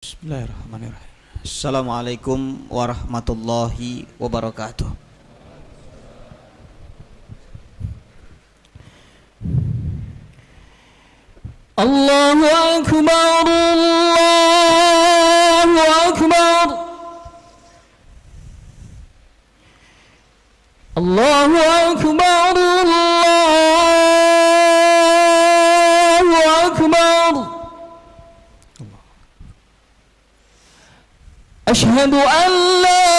Bismillahirrahmanirrahim. Assalamualaikum warahmatullahi wabarakatuh. Allahu akbar, Allahu akbar, Allahu akbar, Allahu akbar. أشهد أن لا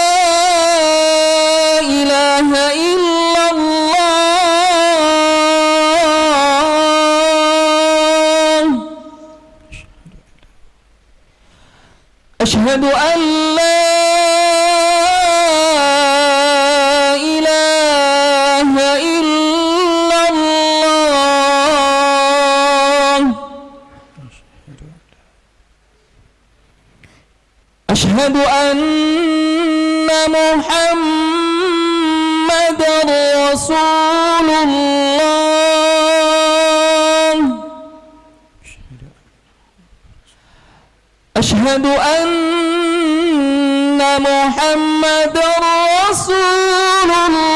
إله إلا الله أشهد أن لا إله إلا الله أشهد أن محمدًا رسول الله أشهد أن محمدًا رسول الله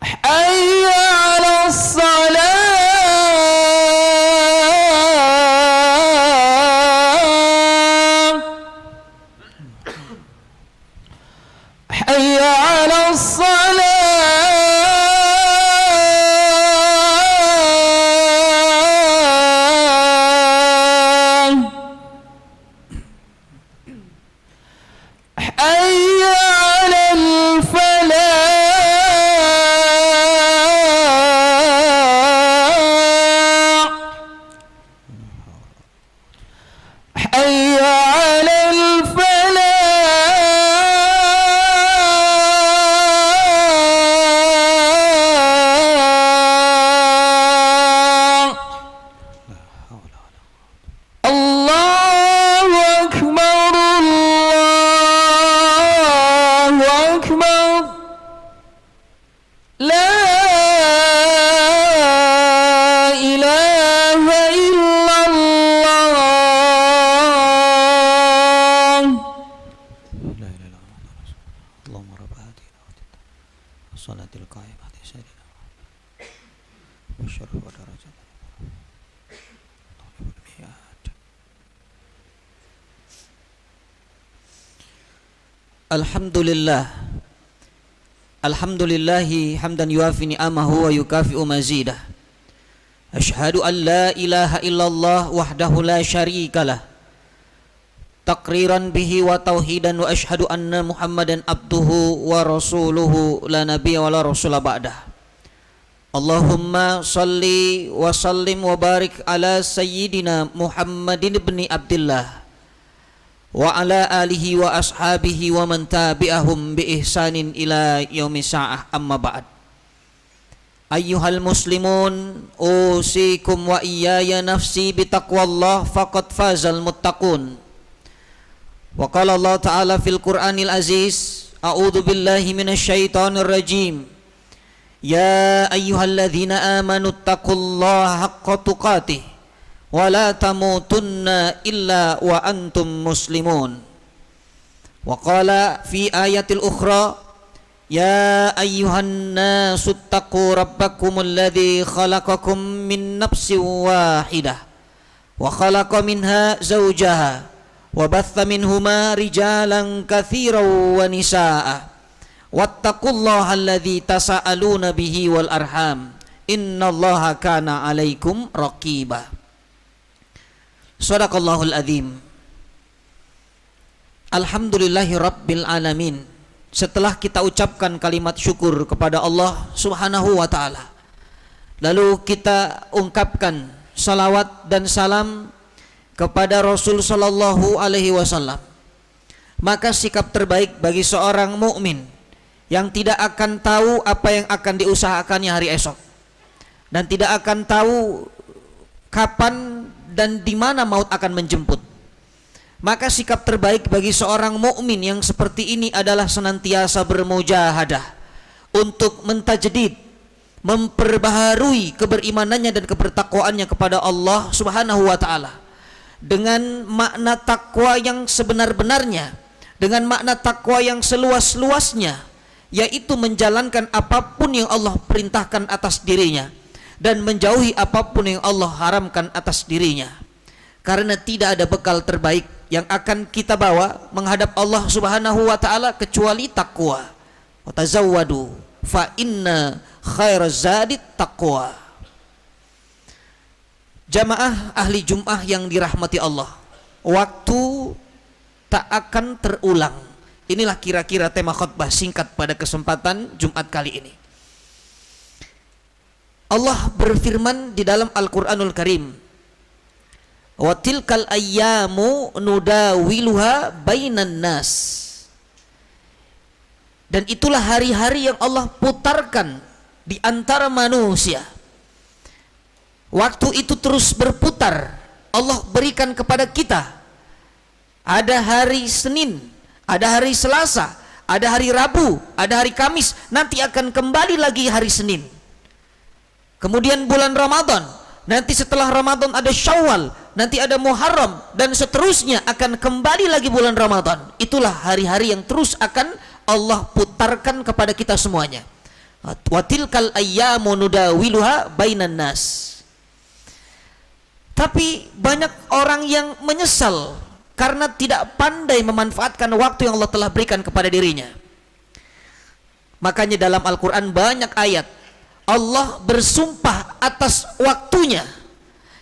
حي على الصلاة حي على الصلاة حي على الفلاح حي على الفلاح الله أكبر الله أكبر لا إله إلا الله لا إله إلا الله اللهم رب هذه الصلاة القائمة سيدنا والشرف ودرجة Alhamdulillah Alhamdulillahi hamdan yuafi ni'amahu wa yukafi'u mazidah. Asyhadu an la ilaha illallah wahdahu la syarikalah taqriran bihi wa tauhidan wa asyhadu anna Muhammadan abduhu wa rasuluhu la nabiyya wa la rasula ba'dah. Allahumma salli wa sallim wa barik ala sayyidina Muhammadin ibni Abdillah wa ala alihi wa ashabihi wa man tabi'ahum bi ihsanin ila yaumi sa'ah, amma ba'd. Ayyuhal muslimun, usikum wa iyaya nafsi bitaqwallah faqad fazal muttaqun. Wa qala Allah ta'ala fil Qur'anil aziz, a'udzu billahi minasyaitonir rajim. Ya ayyuhalladzina amanu taqullaha haqqa tuqatih wa la tamutunna illa wa antum muslimun. Wa qala fi ayatil ukhra, ya ayyuhan nasu taqu rabbakumul ladzi khalaqakum min nafsin wahidah wa khalaqa minha zawjaha wa batha minhuma rijalan katsiran wa nisaa wattaqullaha alladzi tasaaluna bihi wal arham innallaha kana 'alaikum raqiba. Shadaqallahul adzim. Alhamdulillahi rabbil alamin. Setelah kita ucapkan kalimat syukur kepada Allah Subhanahu wa ta'ala, lalu kita ungkapkan salawat dan salam kepada Rasul sallallahu alaihi wasallam. Maka sikap terbaik bagi seorang mukmin yang tidak akan tahu apa yang akan diusahakannya hari esok dan tidak akan tahu kapan dan di mana maut akan menjemput. Maka sikap terbaik bagi seorang mukmin yang seperti ini adalah senantiasa bermujahadah untuk mentajdid, memperbaharui keberimanannya dan kebertakwaannya kepada Allah Subhanahu wa taala dengan makna takwa yang sebenar-benarnya, dengan makna takwa yang seluas-luasnya, yaitu menjalankan apapun yang Allah perintahkan atas dirinya dan menjauhi apapun yang Allah haramkan atas dirinya. Karena tidak ada bekal terbaik yang akan kita bawa menghadap Allah Subhanahu wa taala kecuali takwa. Wa tazawwadu fa inna khairaz zadi taqwa. Jamaah ahli Jum'ah yang dirahmati Allah, waktu tak akan terulang. Inilah kira-kira tema khutbah singkat pada kesempatan Jumat kali ini. Allah berfirman di dalam Al-Qur'anul Karim, wa tilkal ayyamu nudawiluha bainan nas. Dan itulah hari-hari yang Allah putarkan di antara manusia. Waktu itu terus berputar. Allah berikan kepada kita, ada hari Senin, ada hari Selasa, ada hari Rabu, ada hari Kamis, nanti akan kembali lagi hari Senin. Kemudian bulan Ramadan, nanti setelah Ramadan ada Syawal, nanti ada Muharram, dan seterusnya akan kembali lagi bulan Ramadan. Itulah hari-hari yang terus akan Allah putarkan kepada kita semuanya. Wa tilkal ayyamu nudawiluha bainan nas. Tapi banyak orang yang menyesal karena tidak pandai memanfaatkan waktu yang Allah telah berikan kepada dirinya. Makanya dalam Al-Quran banyak ayat Allah bersumpah atas waktunya.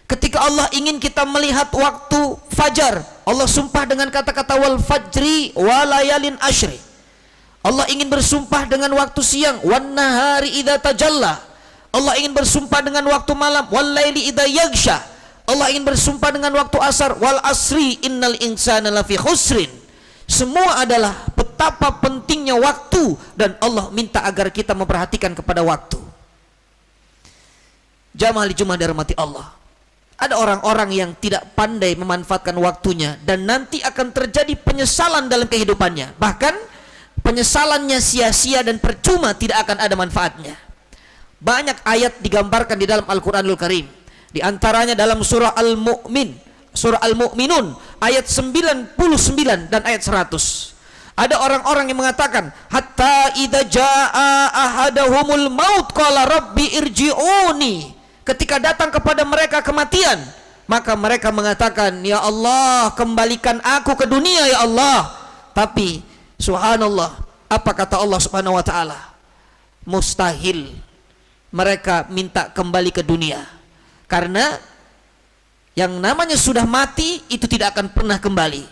Ketika Allah ingin kita melihat waktu fajar, Allah sumpah dengan kata-kata wal fajri walayalin ashri. Allah ingin bersumpah dengan waktu siang, wan nahari idza tajalla. Allah ingin bersumpah dengan waktu malam, wal laili idza yaghsha. Allah ingin bersumpah dengan waktu asar, wal asri innal insana lafi khusrin. Semua adalah betapa pentingnya waktu, dan Allah minta agar kita memperhatikan kepada waktu. Jamaah Jumat dirahmati Allah, ada orang-orang yang tidak pandai memanfaatkan waktunya, dan nanti akan terjadi penyesalan dalam kehidupannya. Bahkan penyesalannya sia-sia dan percuma, tidak akan ada manfaatnya. Banyak ayat digambarkan di dalam Al-Quranul Karim. Di antaranya dalam surah Al-Mu'min, surah Al-Mu'minun ayat 99 dan ayat 100. Ada orang-orang yang mengatakan, hatta idza jaa ahadahumul maut qala rabbi irji'uni. Ketika datang kepada mereka kematian, maka mereka mengatakan, ya Allah, kembalikan aku ke dunia ya Allah. Tapi subhanallah, apa kata Allah Subhanahu wa taala? Mustahil mereka minta kembali ke dunia. Karena yang namanya sudah mati itu tidak akan pernah kembali.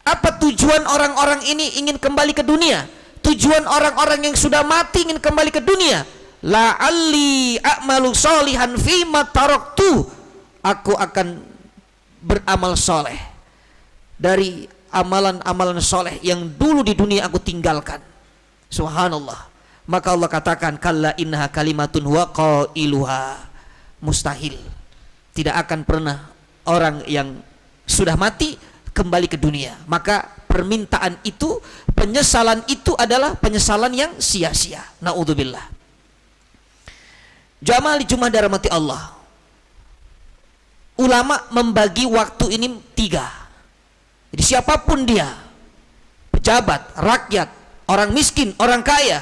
Apa tujuan orang-orang ini ingin kembali ke dunia? Tujuan orang-orang yang sudah mati ingin kembali ke dunia, la'alli a'malu sholihan fima taraktu. Aku akan beramal soleh dari amalan-amalan soleh yang dulu di dunia aku tinggalkan. Subhanallah. Maka Allah katakan, kalla innaha kalimatun wa qailuha. Mustahil, tidak akan pernah orang yang sudah mati kembali ke dunia. Maka permintaan itu, penyesalan itu adalah penyesalan yang sia-sia. Na'udzubillah. Jamaah Jumat dirahmati Allah, ulama membagi waktu ini 3. Jadi siapapun dia, pejabat, rakyat, orang miskin, orang kaya,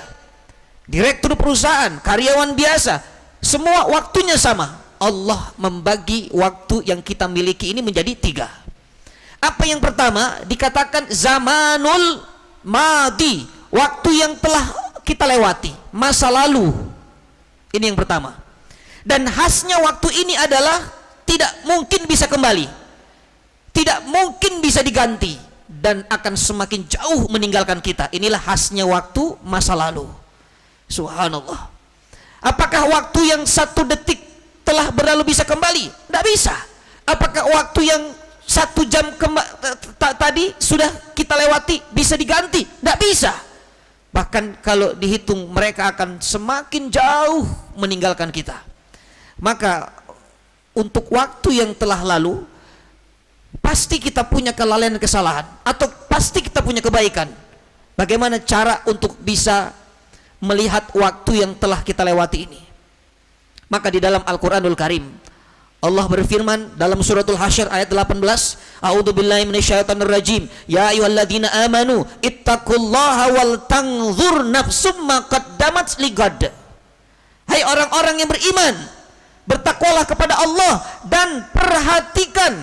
direktur perusahaan, karyawan biasa, semua waktunya sama. Allah membagi waktu yang kita miliki ini menjadi 3. Apa yang pertama? Dikatakan zamanul madi, waktu yang telah kita lewati, masa lalu. Ini yang pertama. Dan khasnya waktu ini adalah tidak mungkin bisa kembali, tidak mungkin bisa diganti, dan akan semakin jauh meninggalkan kita. Inilah khasnya waktu masa lalu. Subhanallah. Apakah waktu yang 1 detik telah berlalu bisa kembali? Tidak bisa. Apakah waktu yang 1 jam tadi sudah kita lewati bisa diganti? Tidak bisa. Bahkan kalau dihitung, mereka akan semakin jauh meninggalkan kita. Maka untuk waktu yang telah lalu, pasti kita punya kelalaian dan kesalahan, atau pasti kita punya kebaikan. Bagaimana cara untuk bisa melihat waktu yang telah kita lewati ini. Maka di dalam Al-Qur'anul Karim Allah berfirman dalam suratul Hasyr ayat 18, A'udzubillahi minasyaitonir rajim. Ya ayyuhalladzina amanu ittaqullaha wal tanzur nafsum ma qaddamat ligad. Hai orang-orang yang beriman, bertakwalah kepada Allah dan perhatikan,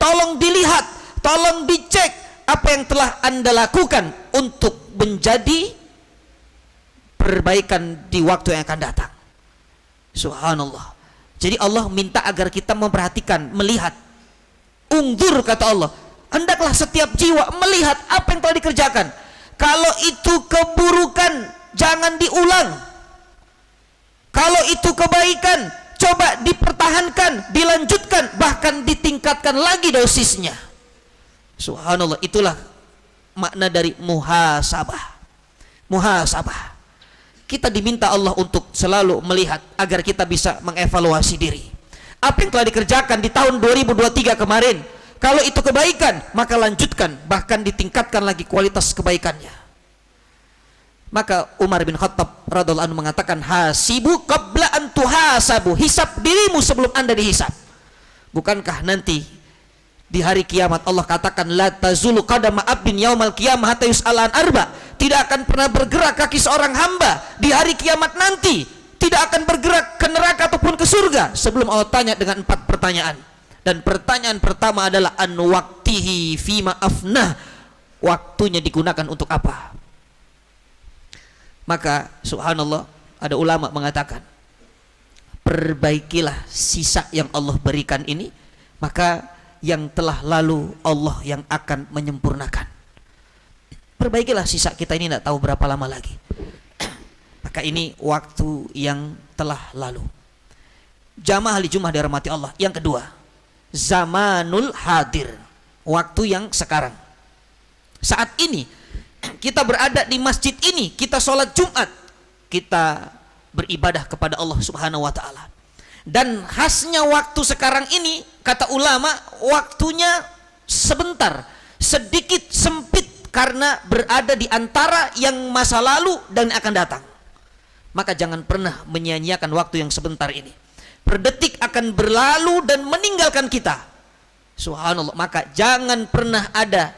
tolong dilihat, tolong dicek apa yang telah Anda lakukan untuk menjadi perbaikan di waktu yang akan datang. Subhanallah. Jadi Allah minta agar kita memperhatikan, melihat. Ungdur kata Allah, hendaklah setiap jiwa melihat apa yang telah dikerjakan. Kalau itu keburukan, jangan diulang. Kalau itu kebaikan, coba dipertahankan, dilanjutkan, bahkan ditingkatkan lagi dosisnya. Subhanallah, itulah makna dari muhasabah. Muhasabah. Kita diminta Allah untuk selalu melihat agar kita bisa mengevaluasi diri. Apa yang telah dikerjakan di tahun 2023 kemarin, kalau itu kebaikan, maka lanjutkan, bahkan ditingkatkan lagi kualitas kebaikannya. Maka Umar bin Khattab radhiyallahu anhu mengatakan, hasibu qabla an tuhasabu, hisab dirimu sebelum Anda dihisab. Bukankah nanti di hari kiamat Allah katakan, la tazulu qadama abdin yaumal qiyamah hatta yus'ala an arba. Tidak akan pernah bergerak kaki seorang hamba di hari kiamat nanti, tidak akan bergerak ke neraka ataupun ke surga sebelum Allah tanya dengan 4 pertanyaan. Dan pertanyaan pertama adalah an waqtihi fima afnah, waktunya digunakan untuk apa. Maka subhanallah, ada ulama mengatakan, perbaikilah sisa yang Allah berikan ini, maka yang telah lalu Allah yang akan menyempurnakan. Perbaikilah sisa kita ini, tidak tahu berapa lama lagi. Maka ini waktu yang telah lalu. Jamaah ahli Jumat dirahmati Allah. Yang kedua, zamanul hadir, waktu yang sekarang. Saat ini kita berada di masjid ini, kita sholat Jumat, kita beribadah kepada Allah Subhanahu wa ta'ala. Dan khasnya waktu sekarang ini, kata ulama, waktunya sebentar, sedikit sempit, karena berada di antara yang masa lalu dan akan datang. Maka jangan pernah menyia-nyiakan waktu yang sebentar ini. Per detik akan berlalu dan meninggalkan kita. Subhanallah. Maka jangan pernah ada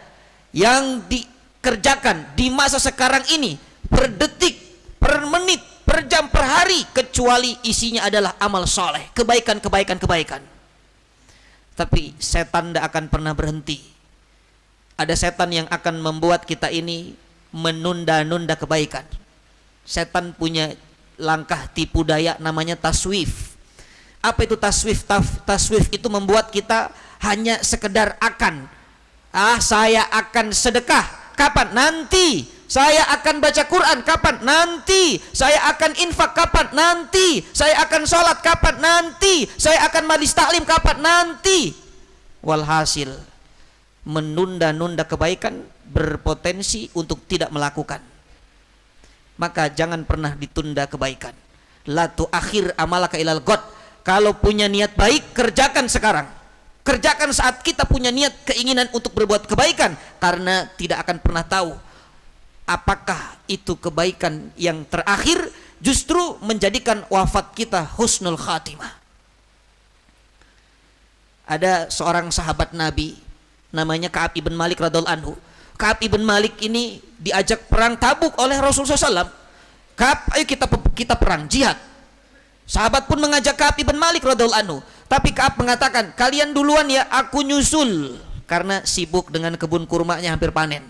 yang dikerjakan di masa sekarang ini, per detik, per menit, per jam, per hari, kecuali isinya adalah amal soleh, kebaikan. Tapi setan tidak akan pernah berhenti. Ada setan yang akan membuat kita ini menunda-nunda kebaikan. Setan punya langkah tipu daya namanya taswif. Apa itu taswif? Taswif itu membuat kita hanya sekedar akan. Saya akan sedekah. Kapan? Nanti. Saya akan baca Quran. Kapan? Nanti. Saya akan infak. Kapan? Nanti. Saya akan sholat. Kapan? Nanti. Saya akan majlis taklim. Kapan? Nanti. Walhasil, menunda-nunda kebaikan berpotensi untuk tidak melakukan. Maka jangan pernah ditunda kebaikan. La tu'akhir amalaka ilal ghad. Kalau punya niat baik, kerjakan sekarang. Kerjakan saat kita punya niat, keinginan untuk berbuat kebaikan, karena tidak akan pernah tahu apakah itu kebaikan yang terakhir justru menjadikan wafat kita husnul khatimah. Ada seorang sahabat Nabi namanya Ka'ab ibn Malik radhiyallahu anhu. Ka'ab ibn Malik ini diajak perang Tabuk oleh Rasulullah SAW. Ka'ab, ayo kita perang, jihad. Sahabat pun mengajak Ka'ab ibn Malik radhiyallahu anhu. Tapi Ka'ab mengatakan, kalian duluan ya, aku nyusul. Karena sibuk dengan kebun kurmanya hampir panen.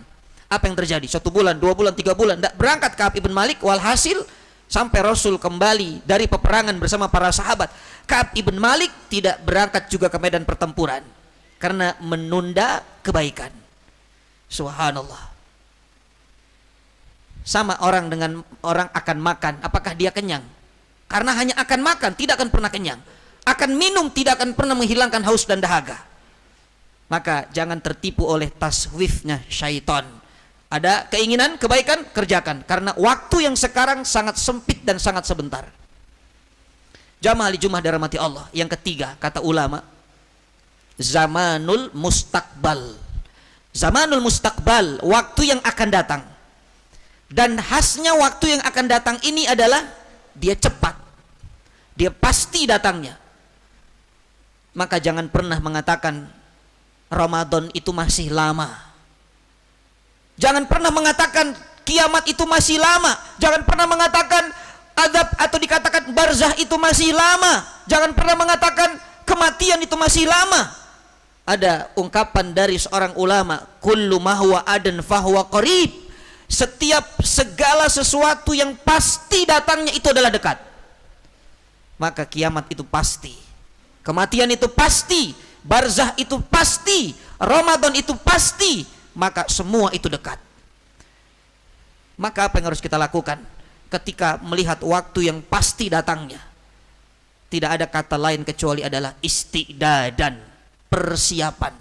Apa yang terjadi? 1 bulan, 2 bulan, 3 bulan, tidak berangkat Ka'ab ibn Malik. Walhasil sampai Rasul kembali dari peperangan bersama para sahabat, Ka'ab ibn Malik tidak berangkat juga ke medan pertempuran karena menunda kebaikan. Subhanallah. Sama orang dengan orang akan makan, apakah dia kenyang? Karena hanya akan makan, tidak akan pernah kenyang. Akan minum, tidak akan pernah menghilangkan haus dan dahaga. Maka jangan tertipu oleh taswifnya syaitan. Ada keinginan kebaikan, kerjakan, karena waktu yang sekarang sangat sempit dan sangat sebentar. Jamaah ahli Jumat dirahmati Allah. Yang ketiga, kata ulama, zamanul mustaqbal. Zamanul mustaqbal, waktu yang akan datang. Dan khasnya waktu yang akan datang ini adalah dia cepat, dia pasti datangnya. Maka jangan pernah mengatakan Ramadan itu masih lama. Jangan pernah mengatakan kiamat itu masih lama. Jangan pernah mengatakan azab atau dikatakan barzah itu masih lama. Jangan pernah mengatakan kematian itu masih lama. Ada ungkapan dari seorang ulama, kullu ma huwa adan fahuwa qarib. Setiap segala sesuatu yang pasti datangnya itu adalah dekat. Maka kiamat itu pasti, kematian itu pasti, barzah itu pasti, Ramadan itu pasti, maka semua itu dekat. Maka apa yang harus kita lakukan ketika melihat waktu yang pasti datangnya? Tidak ada kata lain kecuali adalah isti'dadan, persiapan.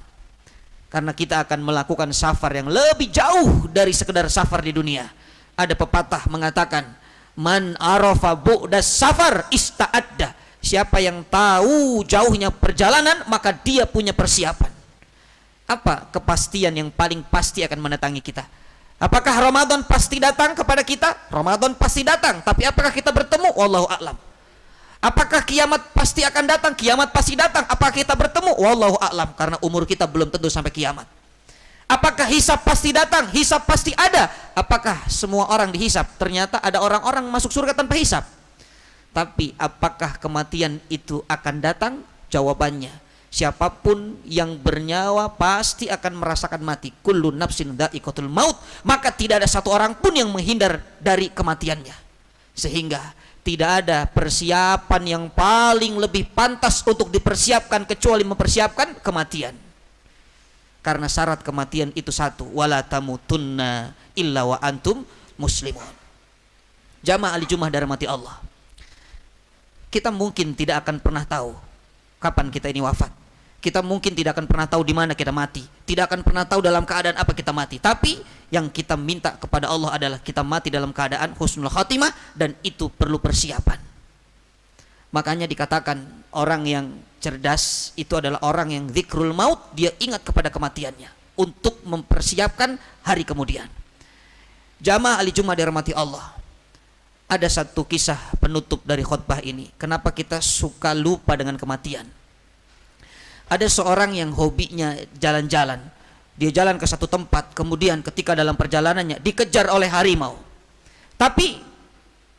Karena kita akan melakukan safar yang lebih jauh dari sekedar safar di dunia. Ada pepatah mengatakan, man arafa bu'das safar ista'adda. Siapa yang tahu jauhnya perjalanan, maka dia punya persiapan. Apa kepastian yang paling pasti akan mendatangi kita? Apakah Ramadan pasti datang kepada kita? Ramadan pasti datang, tapi apakah kita bertemu? Wallahu a'lam. Apakah kiamat pasti akan datang? Kiamat pasti datang. Apakah kita bertemu? Wallahu a'lam, karena umur kita belum tentu sampai kiamat. Apakah hisab pasti datang? Hisab pasti ada. Apakah semua orang dihisab? Ternyata ada orang-orang masuk surga tanpa hisab. Tapi apakah kematian itu akan datang? Jawabannya, siapapun yang bernyawa pasti akan merasakan mati. Kullu nafsin dha'iqatul maut. Maka tidak ada satu orang pun yang menghindar dari kematiannya. Sehingga tidak ada persiapan yang paling lebih pantas untuk dipersiapkan kecuali mempersiapkan kematian. Karena syarat kematian itu satu, wala tamutunna illa wa antum muslimun. Jamaah ahli Jumat dirahmati Allah. Kita mungkin tidak akan pernah tahu kapan kita ini wafat. Kita mungkin tidak akan pernah tahu di mana kita mati. Tidak akan pernah tahu dalam keadaan apa kita mati. Tapi yang kita minta kepada Allah adalah kita mati dalam keadaan husnul khatimah, dan itu perlu persiapan. Makanya dikatakan orang yang cerdas itu adalah orang yang zikrul maut, dia ingat kepada kematiannya untuk mempersiapkan hari kemudian. Jamaah ahli Jumat dirahmati Allah. Ada satu kisah penutup dari khutbah ini. Kenapa kita suka lupa dengan kematian? Ada seorang yang hobinya jalan-jalan. Dia jalan ke satu tempat, kemudian ketika dalam perjalanannya dikejar oleh harimau. Tapi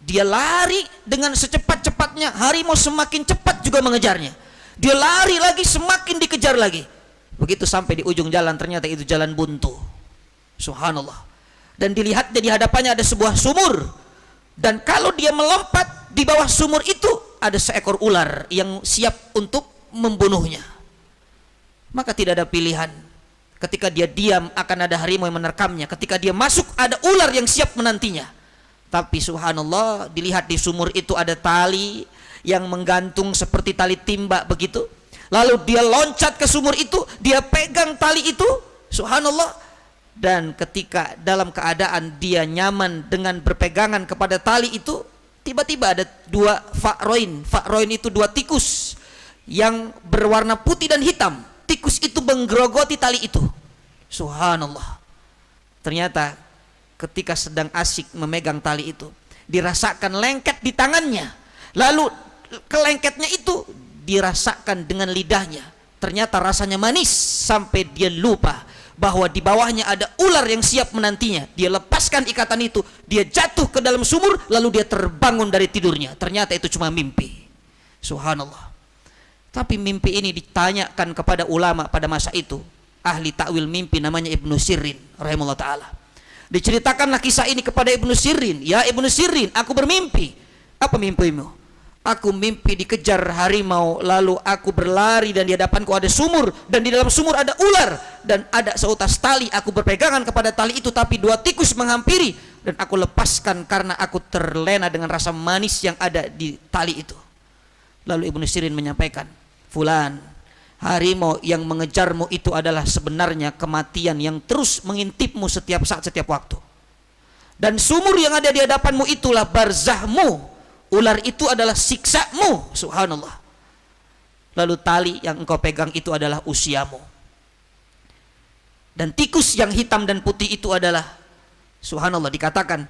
dia lari dengan secepat-cepatnya, harimau semakin cepat juga mengejarnya. Dia lari lagi, semakin dikejar lagi. Begitu sampai di ujung jalan, ternyata itu jalan buntu. Subhanallah. Dan dilihatnya di hadapannya ada sebuah sumur. Dan kalau dia melompat, di bawah sumur itu ada seekor ular yang siap untuk membunuhnya. Maka tidak ada pilihan. Ketika dia diam akan ada harimau yang menerkamnya. Ketika dia masuk ada ular yang siap menantinya. Tapi subhanallah, dilihat di sumur itu ada tali yang menggantung seperti tali timba begitu. Lalu dia loncat ke sumur itu, dia pegang tali itu, subhanallah. Dan ketika dalam keadaan dia nyaman dengan berpegangan kepada tali itu, tiba-tiba ada dua fa'roin. Fa'roin itu dua tikus yang berwarna putih dan hitam. Tikus itu menggerogoti tali itu. Subhanallah. Ternyata ketika sedang asyik memegang tali itu, dirasakan lengket di tangannya. Lalu kelengketnya itu dirasakan dengan lidahnya. Ternyata rasanya manis sampai dia lupa bahwa di bawahnya ada ular yang siap menantinya. Dia lepaskan ikatan itu, dia jatuh ke dalam sumur, lalu dia terbangun dari tidurnya. Ternyata itu cuma mimpi. Subhanallah. Tapi mimpi ini ditanyakan kepada ulama pada masa itu, ahli takwil mimpi namanya Ibnu Sirin rahimahullah taala. Diceritakanlah kisah ini kepada Ibnu Sirin. Ya Ibnu Sirin, aku bermimpi. Apa mimpimu? Aku mimpi dikejar harimau, lalu aku berlari dan di hadapanku ada sumur, dan di dalam sumur ada ular, dan ada seutas tali. Aku berpegangan kepada tali itu, tapi dua tikus menghampiri, dan aku lepaskan karena aku terlena dengan rasa manis yang ada di tali itu. Lalu Ibnu Sirin menyampaikan, fulan, harimau yang mengejarmu itu adalah sebenarnya kematian yang terus mengintipmu setiap saat, setiap waktu. Dan sumur yang ada di hadapanmu itulah barzahmu. Ular itu adalah siksamu. Subhanallah. Lalu tali yang engkau pegang itu adalah usiamu. Dan tikus yang hitam dan putih itu adalah, subhanallah, dikatakan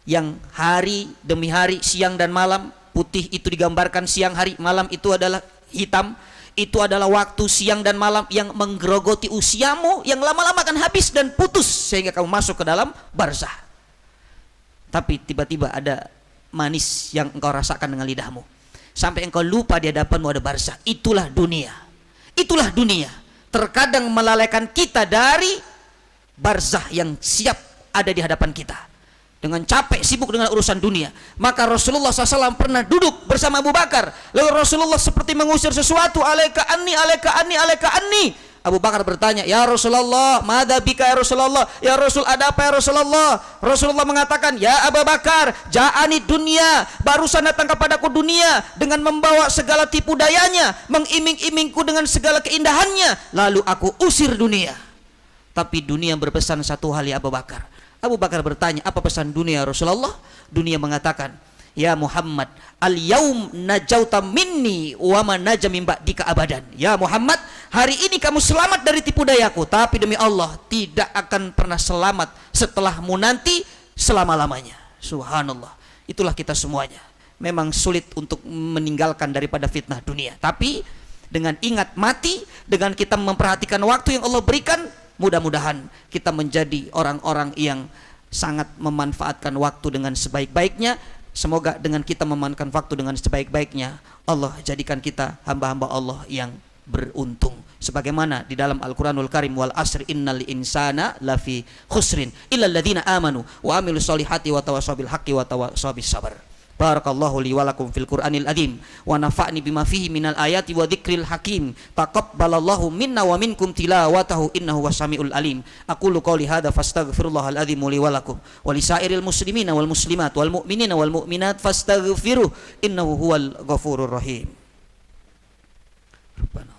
yang hari demi hari, siang dan malam. Putih itu digambarkan siang hari, malam itu adalah hitam. Itu adalah waktu siang dan malam yang menggerogoti usiamu, yang lama-lama akan habis dan putus sehingga kamu masuk ke dalam barzah. Tapi tiba-tiba ada manis yang engkau rasakan dengan lidahmu, sampai engkau lupa di hadapanmu ada barzah. Itulah dunia. Itulah dunia. Terkadang melalaikan kita dari barzah yang siap ada di hadapan kita. Dengan capek sibuk dengan urusan dunia, maka Rasulullah SAW pernah duduk bersama Abu Bakar. Lalu Rasulullah seperti mengusir sesuatu, alaika anni, alaika anni, alaika anni. Abu Bakar bertanya, ya Rasulullah, madza bika ya Rasulullah? Ya Rasul, ada apa ya Rasulullah? Rasulullah mengatakan, ya Abu Bakar, ja'ani dunia, barusan datang kepadaku dunia dengan membawa segala tipu dayanya, mengiming-imingku dengan segala keindahannya, lalu aku usir dunia. Tapi dunia berpesan satu hal, ya Abu Bakar. Abu Bakar bertanya, apa pesan dunia Rasulullah? Dunia mengatakan, ya Muhammad, al-yaum najauta minni wa man naja min ba'dika abadan. Ya Muhammad, hari ini kamu selamat dari tipu dayaku, tapi demi Allah tidak akan pernah selamat setelahmu nanti selama-lamanya. Subhanallah. Itulah kita semuanya. Memang sulit untuk meninggalkan daripada fitnah dunia, tapi dengan ingat mati, dengan kita memperhatikan waktu yang Allah berikan, mudah-mudahan kita menjadi orang-orang yang sangat memanfaatkan waktu dengan sebaik-baiknya. Semoga dengan kita memanfaatkan waktu dengan sebaik-baiknya, Allah jadikan kita hamba-hamba Allah yang beruntung. Sebagaimana di dalam Al-Quranul Karim, wal asri innal insana lafi khusrin illal ladzina amanu wa amilus solihati wa tawassaw bil haqqi wa tawassaw bis sabr. Barakallahu li wa lakum fil Qur'anil azim wa nafa'ni bima fihi minal ayati wa dzikril hakim. Taqabbalallahu minna wa minkum tilawatahu innahu wasamiul alim. Aqulu qouli hadza fastaghfirullahal azim li wa lakum wa lisairil muslimina wal muslimat wal mu'minina wal mu'minat fastaghfiruh innahu huwal ghafurur rahim. Rabbana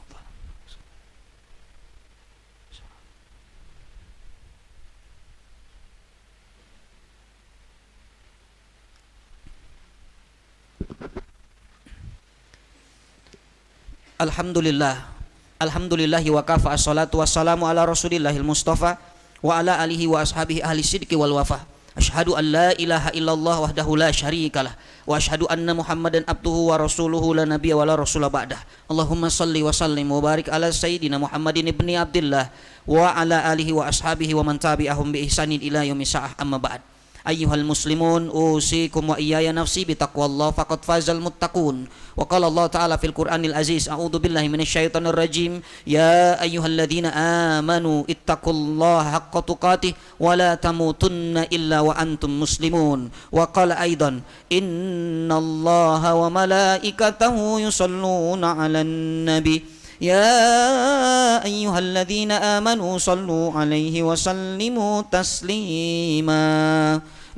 Alhamdulillah, alhamdulillahi wa kafa, assalatu wassalamu ala rasulillahil mustafa wa ala alihi wa ashabihi ahli sidqi wal wafa. Asyhadu an la ilaha illallah wahdahu la syarikalah wa asyhadu anna Muhammadan abduhu wa rasuluhu la nabiyya wa la rasula ba'dah. Allahumma salli wa sallim wa barik ala sayyidina Muhammadin ibni Abdillah wa ala alihi wa ashabihi wa man tabi'ahum bi ihsanin ila yaumil sa'ah, amma ba'd. Ayyuhal muslimun, usikum wa iyaya nafsi bitaqwallah faqad fazal muttaqun. Wa qala Allah ta'ala fil Qur'anil aziz, a'udzu billahi minasyaitonir rajim, ya ayyuhalladzina amanu ittaqullaha haqqa tuqatih wa la tamutunna illa wa antum muslimun. Wa qala aidan, innallaha wa malaikatahu yusalluna 'alan nabi ya ayyuhalladzina amanu sallu 'alaihi wa sallimu taslima.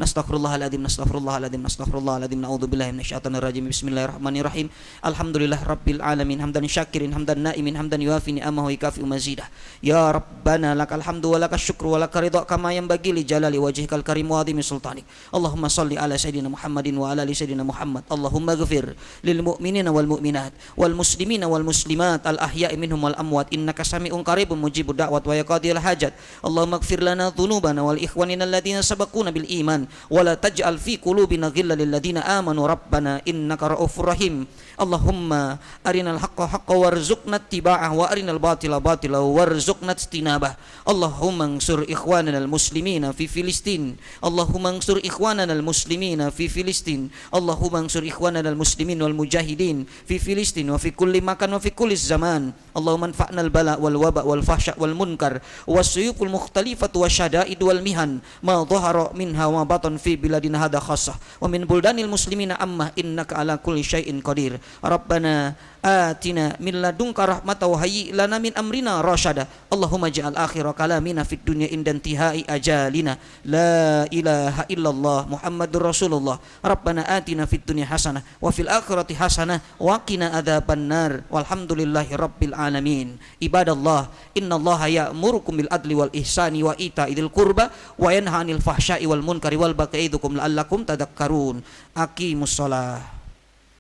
Nastaghfirullahaladzim, nastaghfirullahaladzim, nastaghfirullahaladzim. Na'udzubillahi minasyaitonir rajim. Bismillahirrahmanirrahim. Alhamdulillah rabbil alamin, hamdan syakirin, hamdan naimin, hamdan yuafi ni'amahu wa yukafi'u mazidah. Ya Rabbana lakal hamdu wa lakas syukru wa lakal ridha kama yanbaghi li jalali wajhikal karim wa 'azimi sultanik. Allahumma shalli ala sayyidina Muhammadin wa ala ali sayyidina Muhammad. Allahumma ighfir lil mu'minina wal mu'minat wal muslimina wal muslimat al ahya'i minhum wal amwat innaka sami'un qaribun mujibud da'wat wa yaqdil hajat. Allahumma ighfir lana dhunubana wal ikhwanina alladziina sabaquna bil iman wala taj'al fi qulubina ghillan lil ladzina amanu rabbana innaka ra'ufur rahim. Allahumma arinal haqqo haqqan warzuqna ittiba'ah wa arinal batila batila warzuqna ijtinabah. Allahumma ansur ikhwanana al muslimina fi Filistin. Allahumma ansur ikhwanana al muslimina fi Filistin. Allahumma ansur ikhwanana al muslimin wal mujahidin fi Filistin wa fi kulli makan wa fi kulli zaman. Allahumma anfa'na al bala wal waba wal fahsya wal munkar wasyuyukul mukhtalifatu wasyada'id wal mihan ma dhahara minha wa batan fi biladina hadha khassah wa min buldanil muslimina amma innaka ala kulli syai'in qadir. Rabbana atina min ladunka rahmatan wa hayyi lana min amrina rasyada. Allahumma ja'al akhira kalamina fid dunya inda intihai ajalina la ilaha illallah Muhammadur Rasulullah. Rabbana atina fid dunya hasanah wa fil akhirati hasanah wa qina adzabannar. Walhamdulillahi rabbil alamin. Ibadallah, innallaha ya'murukum bil adli wal ihsani wa ita'idil qurba wa yanha 'anil fahsya'i wal munkari wal baghi ya'idukum la'allakum tadhakkarun. Aqimus shalah.